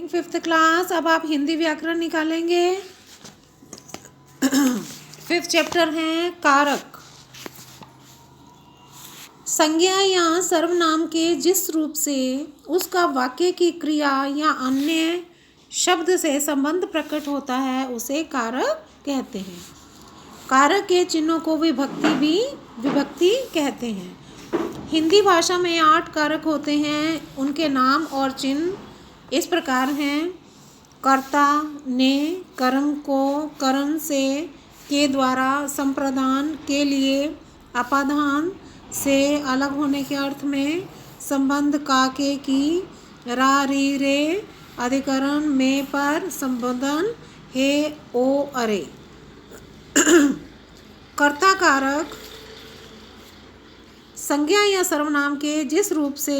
Fifth class. अब आप हिंदी व्याकरण निकालेंगे। फिफ्थ चैप्टर है कारक। संज्ञा या सर्वनाम के जिस रूप से उसका वाक्य की क्रिया या अन्य शब्द से संबंध प्रकट होता है उसे कारक कहते हैं। कारक के चिन्हों को विभक्ति कहते हैं। हिंदी भाषा में 8 कारक होते हैं। उनके नाम और चिन्ह इस प्रकार हैं। कर्ता ने, कर्म को, कर्म से, के द्वारा, संप्रदान, के लिए, अपादान, से, अलग होने के अर्थ में, संबंध, का, के, की, रा, री, रे, अधिकरण, में, पर, संबोधन, हे, ओ, अरे। कर्ता कारक संज्ञा या सर्वनाम के जिस रूप से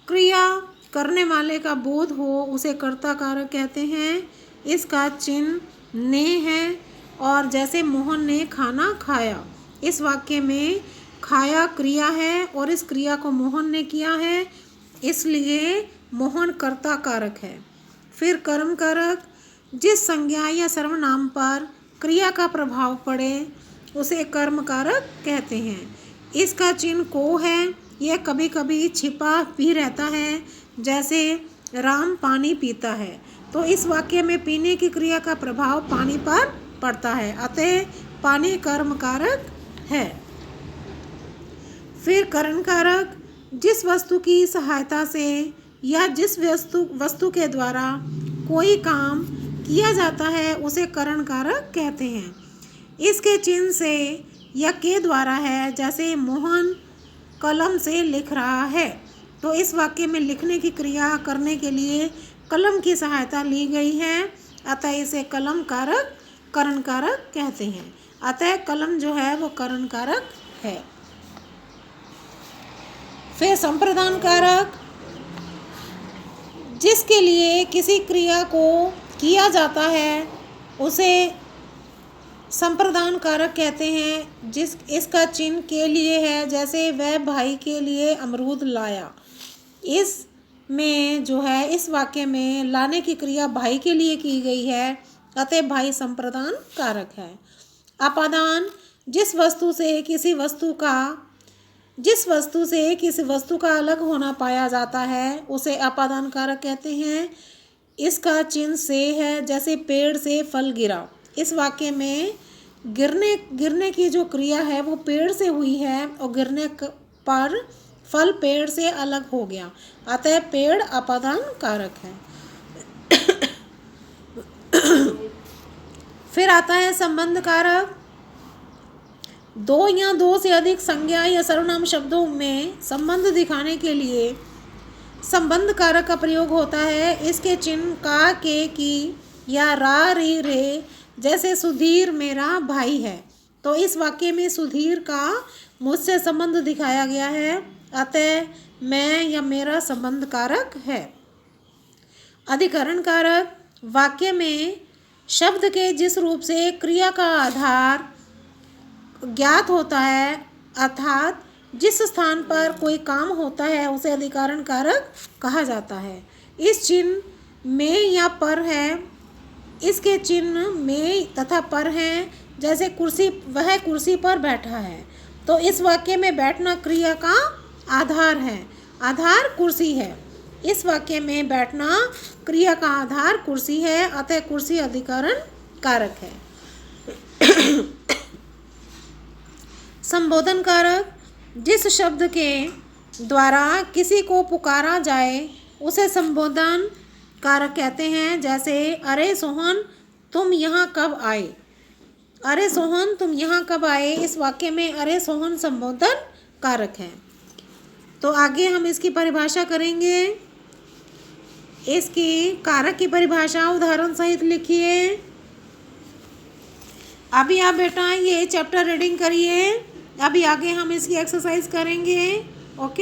क्रिया करने वाले का बोध हो उसे कर्ता कारक कहते हैं। इसका चिन्ह ने है और जैसे मोहन ने खाना खाया, इस वाक्य में खाया क्रिया है और इस क्रिया को मोहन ने किया है, इसलिए मोहन कर्ता कारक है। फिर कर्म कारक, जिस संज्ञा या सर्वनाम पर क्रिया का प्रभाव पड़े उसे कर्म कारक कहते हैं। इसका चिन्ह को है। यह कभी कभी छिपा भी रहता है, जैसे राम पानी पीता है, तो इस वाक्य में पीने की क्रिया का प्रभाव पानी पर पड़ता है, अतः पानी कर्म कारक है। फिर करण कारक, जिस वस्तु की सहायता से या जिस वस्तु के द्वारा कोई काम किया जाता है उसे करण कारक कहते हैं। इसके चिन्ह से या के द्वारा है, जैसे मोहन कलम से लिख रहा है, तो इस वाक्य में लिखने की क्रिया करने के लिए कलम की सहायता ली गई है, अतः इसे कलम कारक, करण कारक कहते हैं। अतः कलम जो है वो करण कारक है। फिर संप्रदान कारक, जिसके लिए किसी क्रिया को किया जाता है उसे संप्रदान कारक कहते हैं। इसका चिन्ह के लिए है, जैसे वह भाई के लिए अमरूद लाया, इसमें जो है इस वाक्य में लाने की क्रिया भाई के लिए की गई है, अतः भाई संप्रदान कारक है। अपादान, जिस वस्तु से किसी वस्तु का अलग होना पाया जाता है उसे अपादान कारक कहते हैं। इसका चिन्ह से है, जैसे पेड़ से फल गिरा, इस वाक्य में गिरने की जो क्रिया है वो पेड़ से हुई है और गिरने पर फल पेड़ से अलग हो गया, अतः पेड़ अपादान कारक है। फिर आता है संबंध कारक। दो या दो से अधिक संज्ञा या सर्वनाम शब्दों में संबंध दिखाने के लिए संबंध कारक का प्रयोग होता है। इसके चिन्ह का, के, की या रा, री, रे, जैसे सुधीर मेरा भाई है, तो इस वाक्य में सुधीर का मुझसे संबंध दिखाया गया है, अतः मैं या मेरा संबंध कारक है। अधिकरण कारक, वाक्य में शब्द के जिस रूप से क्रिया का आधार ज्ञात होता है, अर्थात जिस स्थान पर कोई काम होता है उसे अधिकरण कारक कहा जाता है। इस चिन्ह में या पर है, इसके चिन्ह में तथा पर हैं, जैसे वह कुर्सी पर बैठा है, तो इस वाक्य में बैठना क्रिया का आधार है, आधार कुर्सी है, इस वाक्य में बैठना क्रिया का आधार कुर्सी है, अतः कुर्सी अधिकरण कारक है। संबोधन कारक, जिस शब्द के द्वारा किसी को पुकारा जाए उसे संबोधन कारक कहते हैं, जैसे अरे सोहन तुम यहाँ कब आए, अरे सोहन तुम यहाँ कब आए, इस वाक्य में अरे सोहन संबोधन कारक है। तो आगे हम इसकी परिभाषा करेंगे। इसकी कारक की परिभाषा उदाहरण सहित लिखिए। अभी आप बेटा ये चैप्टर रीडिंग करिए, अभी आगे हम इसकी एक्सरसाइज करेंगे। ओके।